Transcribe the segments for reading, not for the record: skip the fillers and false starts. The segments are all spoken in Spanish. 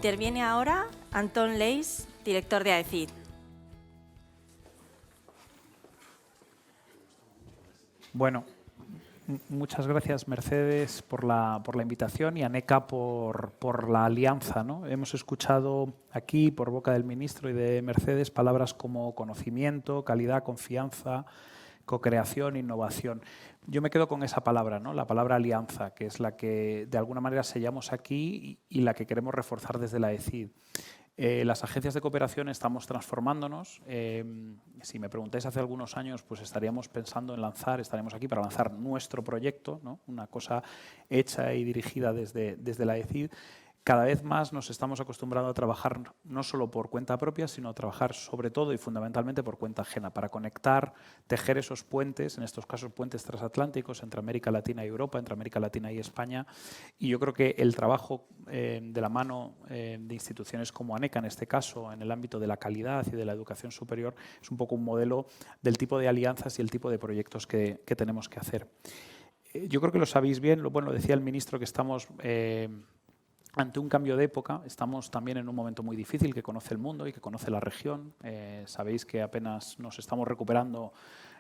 Interviene ahora Antón Leis, director de AECID. Bueno, muchas gracias, Mercedes, por la invitación y a NECA por la alianza, ¿no? Hemos escuchado aquí, por boca del ministro y de Mercedes, palabras como conocimiento, calidad, confianza, co-creación, innovación. Yo me quedo con esa palabra, ¿no? La palabra alianza, que es la que de alguna manera sellamos aquí y la que queremos reforzar desde la AECID. Las agencias de cooperación estamos transformándonos. Si me preguntáis hace algunos años, pues estaríamos pensando en estaríamos aquí para lanzar nuestro proyecto, ¿no? Una cosa hecha y dirigida desde la AECID. Cada vez más nos estamos acostumbrando a trabajar no solo por cuenta propia, sino a trabajar sobre todo y fundamentalmente por cuenta ajena, para conectar, tejer esos puentes, en estos casos puentes transatlánticos entre América Latina y Europa, entre América Latina y España. Y yo creo que el trabajo de la mano de instituciones como ANECA, en este caso, en el ámbito de la calidad y de la educación superior, es un poco un modelo del tipo de alianzas y el tipo de proyectos que tenemos que hacer. Yo creo que lo sabéis bien, bueno, decía el ministro que estamos ante un cambio de época. Estamos también en un momento muy difícil que conoce el mundo y que conoce la región. Sabéis que apenas nos estamos recuperando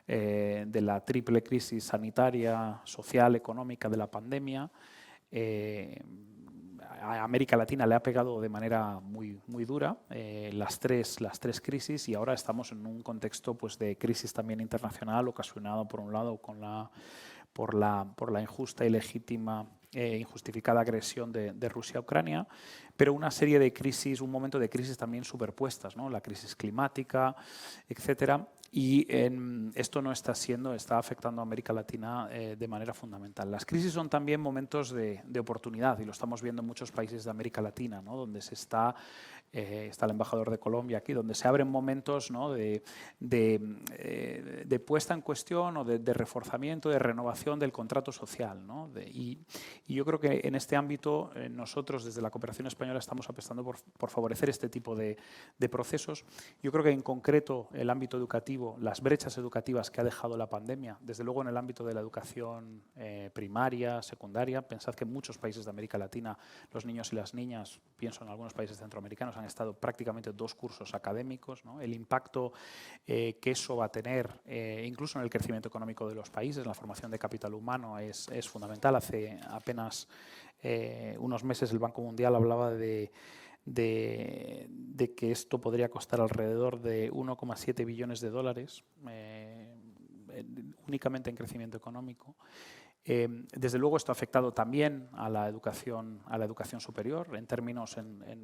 de la triple crisis sanitaria, social, económica de la pandemia. A América Latina le ha pegado de manera muy dura las tres crisis, y ahora estamos en un contexto pues, de crisis también internacional, ocasionado por un lado por la injusta y legítima injustificada agresión de Rusia a Ucrania, pero una serie de crisis, un momento de crisis también superpuestas, ¿no? La crisis climática, etcétera. Y esto no está afectando a América Latina de manera fundamental. Las crisis son también momentos de oportunidad, y lo estamos viendo en muchos países de América Latina, ¿no? Donde está el embajador de Colombia aquí, donde se abren momentos, ¿no? de puesta en cuestión o de reforzamiento, de renovación del contrato social, ¿no? Y yo creo que en este ámbito nosotros desde la Cooperación Española estamos apostando por favorecer este tipo de procesos. Yo creo que en concreto el ámbito educativo, las brechas educativas que ha dejado la pandemia, desde luego en el ámbito de la educación primaria, secundaria. Pensad que en muchos países de América Latina los niños y las niñas, pienso en algunos países centroamericanos, han estado prácticamente 2 cursos académicos, ¿no? El impacto que eso va a tener incluso en el crecimiento económico de los países, la formación de capital humano es fundamental. Hace apenas unos meses el Banco Mundial hablaba de que esto podría costar alrededor de 1,7 billones de dólares únicamente en crecimiento económico. Desde luego esto ha afectado también a la educación superior, en términos,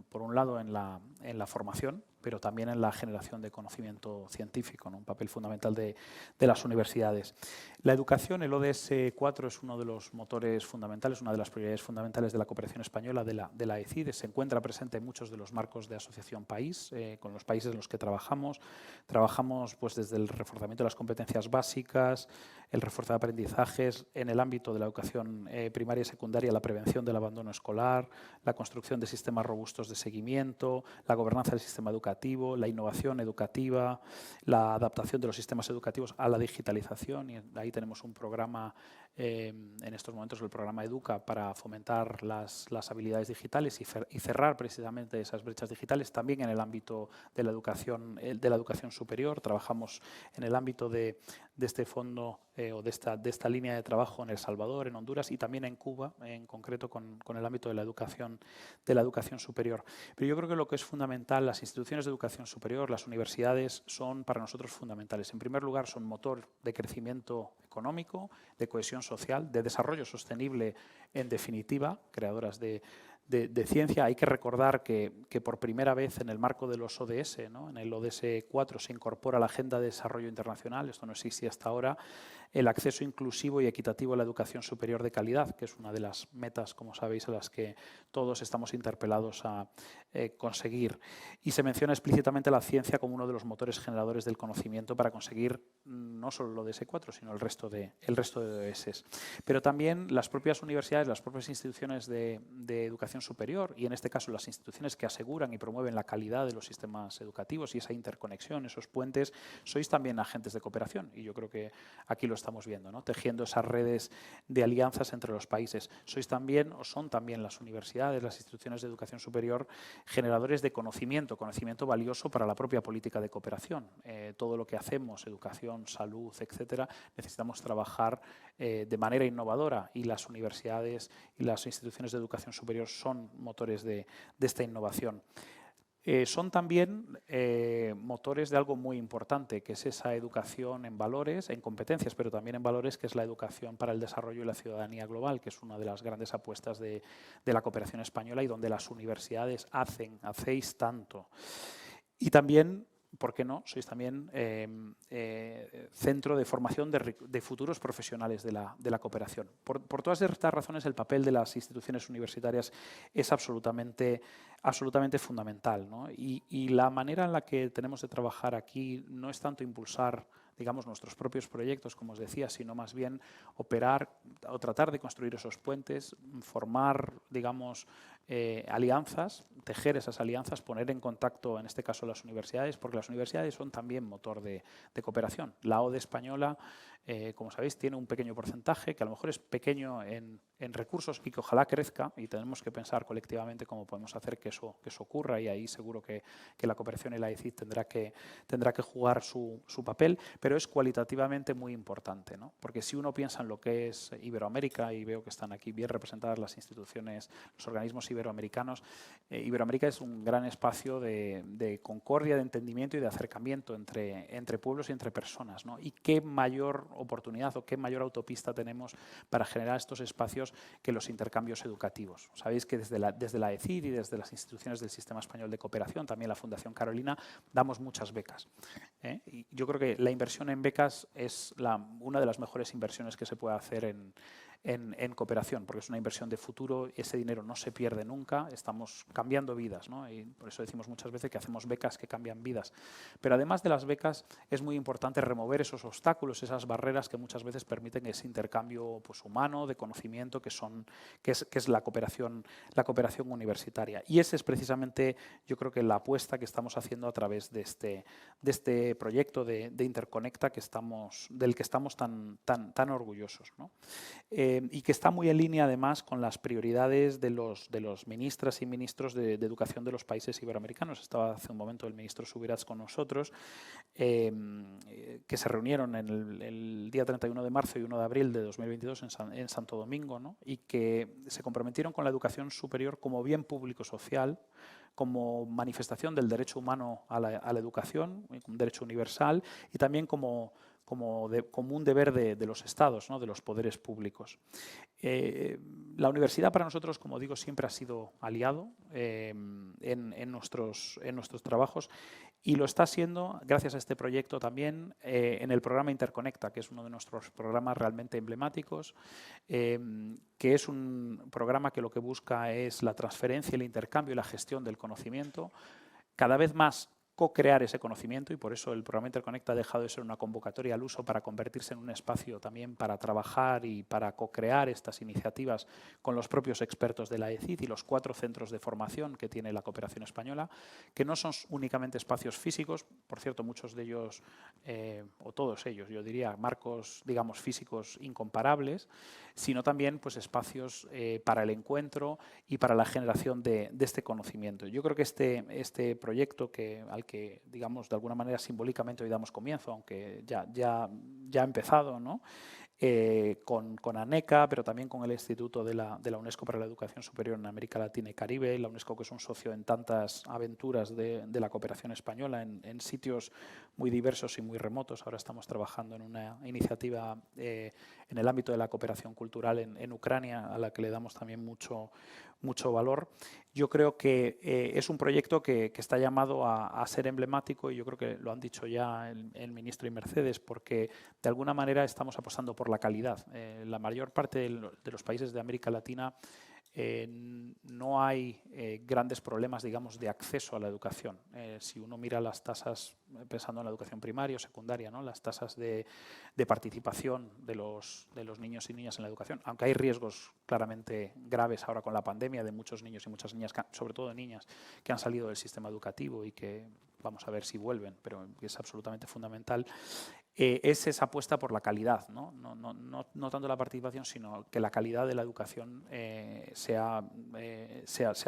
por un lado, en la formación, pero también en la generación de conocimiento científico, ¿no? Un papel fundamental de las universidades. La educación, el ODS 4 es uno de los motores fundamentales, una de las prioridades fundamentales de la cooperación española, de la AECID. Se encuentra presente en muchos de los marcos de asociación país, con los países en los que trabajamos. Trabajamos pues, desde el reforzamiento de las competencias básicas, el refuerzo de aprendizajes, en el ámbito de la educación primaria y secundaria, la prevención del abandono escolar, la construcción de sistemas robustos de seguimiento, la gobernanza del sistema educativo, la innovación educativa, la adaptación de los sistemas educativos a la digitalización. Y ahí tenemos un programa, en estos momentos el programa Educa, para fomentar las habilidades digitales y cerrar precisamente esas brechas digitales. También en el ámbito de la educación superior trabajamos en el ámbito de este fondo o de esta línea de trabajo en El Salvador, en Honduras y también en Cuba, en concreto con el ámbito de la educación superior. Pero yo creo que lo que es fundamental, las instituciones de educación superior, las universidades, son para nosotros fundamentales. En primer lugar, son motor de crecimiento económico, de cohesión social, de desarrollo sostenible, en definitiva, creadoras de ciencia. Hay que recordar que por primera vez en el marco de los ODS, ¿no? En el ODS 4 se incorpora la Agenda de Desarrollo Internacional, esto no existía hasta ahora, el acceso inclusivo y equitativo a la educación superior de calidad, que es una de las metas, como sabéis, a las que todos estamos interpelados a conseguir. Y se menciona explícitamente la ciencia como uno de los motores generadores del conocimiento para conseguir no solo el ODS 4, sino el resto de ODS. Pero también las propias universidades, las propias instituciones de educación educación superior, y en este caso las instituciones que aseguran y promueven la calidad de los sistemas educativos y esa interconexión, esos puentes, sois también agentes de cooperación. Y yo creo que aquí lo estamos viendo, ¿no? Tejiendo esas redes de alianzas entre los países. Sois también, o son también las universidades, las instituciones de educación superior, generadores de conocimiento valioso para la propia política de cooperación. Todo lo que hacemos, educación, salud, etcétera, necesitamos trabajar de manera innovadora, y las universidades y las instituciones de educación superior son motores de esta innovación. Son también motores de algo muy importante, que es esa educación en valores, en competencias, pero también en valores, que es la educación para el desarrollo y la ciudadanía global, que es una de las grandes apuestas de la cooperación española y donde las universidades hacéis tanto. Y también, ¿por qué no? Sois también centro de formación de futuros profesionales de la cooperación. Por todas estas razones, el papel de las instituciones universitarias es absolutamente fundamental, ¿no? Y la manera en la que tenemos de trabajar aquí no es tanto impulsar, digamos, nuestros propios proyectos, como os decía, sino más bien operar o tratar de construir esos puentes, formar, digamos, alianzas, tejer esas alianzas, poner en contacto, en este caso, las universidades, porque las universidades son también motor de cooperación. La ODE española, como sabéis, tiene un pequeño porcentaje, que a lo mejor es pequeño en recursos y que ojalá crezca, y tenemos que pensar colectivamente cómo podemos hacer que eso ocurra, y ahí seguro que la cooperación y la ECID tendrá que jugar su papel, pero es cualitativamente muy importante, ¿no? Porque si uno piensa en lo que es Iberoamérica, y veo que están aquí bien representadas las instituciones, los organismos iberoamericanos, Iberoamérica es un gran espacio de concordia, de entendimiento y de acercamiento entre pueblos y entre personas, ¿no? Y qué mayor oportunidad o qué mayor autopista tenemos para generar estos espacios que los intercambios educativos. Sabéis que desde la ECID y desde las instituciones del Sistema Español de Cooperación, también la Fundación Carolina, damos muchas becas. Y yo creo que la inversión en becas es una de las mejores inversiones que se puede hacer en cooperación, porque es una inversión de futuro, ese dinero no se pierde nunca, estamos cambiando vidas, ¿no? Y por eso decimos muchas veces que hacemos becas que cambian vidas. Pero además de las becas, es muy importante remover esos obstáculos, esas barreras que muchas veces permiten ese intercambio, pues, humano, de conocimiento, que es la cooperación universitaria. Y ese es precisamente, yo creo, que la apuesta que estamos haciendo a través de este proyecto de Interconecta, del que estamos tan orgullosos, ¿no? Y que está muy en línea, además, con las prioridades de los ministras y ministros de educación de los países iberoamericanos. Estaba hace un momento el ministro Subirats con nosotros, que se reunieron el día 31 de marzo y 1 de abril de 2022 en Santo Domingo, ¿no? Y que se comprometieron con la educación superior como bien público social, como manifestación del derecho humano a la educación, un derecho universal, y también como un deber de los estados, ¿no? De los poderes públicos. La universidad para nosotros, como digo, siempre ha sido aliado en nuestros trabajos, y lo está siendo gracias a este proyecto también en el programa Interconecta, que es uno de nuestros programas realmente emblemáticos, que es un programa que lo que busca es la transferencia, el intercambio y la gestión del conocimiento, cada vez más co-crear ese conocimiento, y por eso el programa Interconecta ha dejado de ser una convocatoria al uso para convertirse en un espacio también para trabajar y para co-crear estas iniciativas con los propios expertos de la ECID y los 4 centros de formación que tiene la cooperación española, que no son únicamente espacios físicos, por cierto, muchos de ellos, o todos ellos, yo diría, marcos, digamos, físicos incomparables, sino también, pues, espacios para el encuentro y para la generación de este conocimiento. Yo creo que este proyecto al que, digamos, de alguna manera simbólicamente hoy damos comienzo, aunque ya ha empezado, ¿no? Con ANECA, pero también con el Instituto de la UNESCO para la Educación Superior en América Latina y Caribe, la UNESCO, que es un socio en tantas aventuras de la cooperación española en sitios muy diversos y muy remotos. Ahora estamos trabajando en una iniciativa en el ámbito de la cooperación cultural en Ucrania, a la que le damos también mucho valor. Yo creo que es un proyecto que está llamado a ser emblemático, y yo creo que lo han dicho ya el ministro y Mercedes, porque de alguna manera estamos apostando por la calidad. La mayor parte de los países de América Latina no hay grandes problemas, digamos, de acceso a la educación. Si uno mira las tasas, pensando en la educación primaria o secundaria, ¿no? Las tasas de participación de los niños y niñas en la educación, aunque hay riesgos claramente graves ahora con la pandemia de muchos niños y muchas niñas, sobre todo niñas, que han salido del sistema educativo y que vamos a ver si vuelven, pero es absolutamente fundamental. Es esa apuesta por la calidad, ¿no? No tanto la participación, sino que la calidad de la educación sea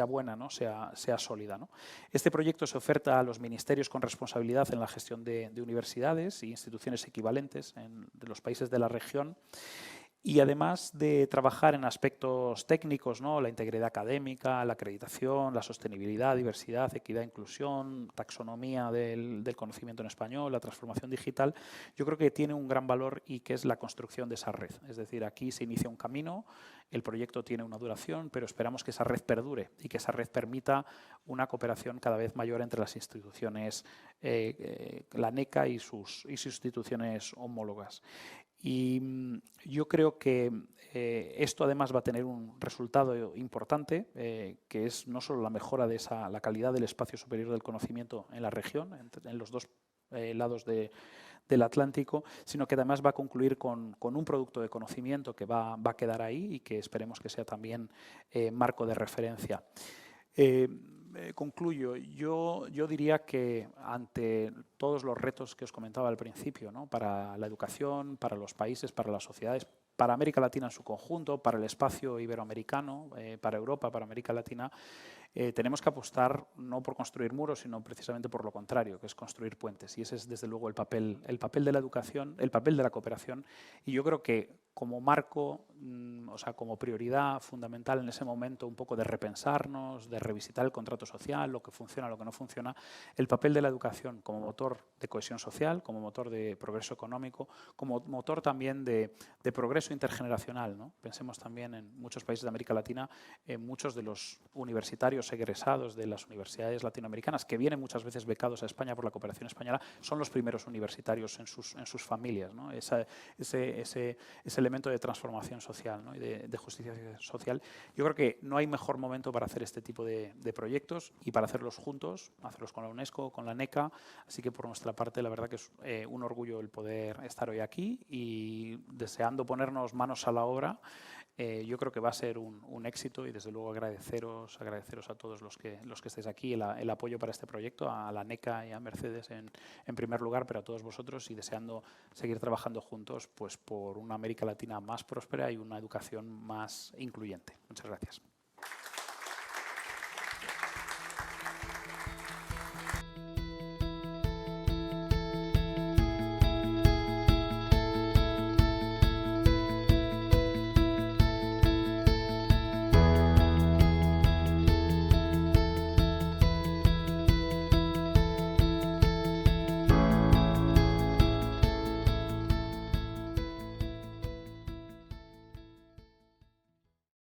buena, ¿no? sea sólida, ¿no? Este proyecto se oferta a los ministerios con responsabilidad en la gestión de universidades e instituciones equivalentes de los países de la región. Y además de trabajar en aspectos técnicos, ¿no? La integridad académica, la acreditación, la sostenibilidad, diversidad, equidad, inclusión, taxonomía del conocimiento en español, la transformación digital, yo creo que tiene un gran valor y que es la construcción de esa red. Es decir, aquí se inicia un camino, el proyecto tiene una duración, pero esperamos que esa red perdure y que esa red permita una cooperación cada vez mayor entre las instituciones, la NECA y sus instituciones homólogas. Y yo creo que esto además va a tener un resultado importante, que es no solo la mejora de la calidad del espacio superior del conocimiento en la región, en los dos lados del Atlántico, sino que además va a concluir con un producto de conocimiento que va a quedar ahí y que esperemos que sea también marco de referencia. Concluyo. Yo diría que ante todos los retos que os comentaba al principio, ¿no? Para la educación, para los países, para las sociedades, para América Latina en su conjunto, para el espacio iberoamericano, para Europa, para América Latina, tenemos que apostar no por construir muros, sino precisamente por lo contrario, que es construir puentes. Y ese es, desde luego, el papel de la educación, el papel de la cooperación. Y yo creo que como marco, o sea, como prioridad fundamental en ese momento, un poco de repensarnos, de revisitar el contrato social, lo que funciona, lo que no funciona, el papel de la educación como motor de cohesión social, como motor de progreso económico, como motor también de progreso intergeneracional, ¿no? Pensemos también en muchos países de América Latina, en muchos de los universitarios egresados de las universidades latinoamericanas, que vienen muchas veces becados a España por la cooperación española, son los primeros universitarios en sus familias, ¿no? Ese elemento de transformación social, ¿no? Y de justicia social. Yo creo que no hay mejor momento para hacer este tipo de proyectos y para hacerlos juntos, hacerlos con la UNESCO, con la NECA. Así que por nuestra parte, la verdad que es un orgullo el poder estar hoy aquí y deseando ponernos manos a la obra. Yo creo que va a ser un éxito y desde luego agradeceros a todos los que estéis aquí el apoyo para este proyecto, a la NECA y a Mercedes en primer lugar, pero a todos vosotros y deseando seguir trabajando juntos pues por una América Latina más próspera y una educación más incluyente. Muchas gracias.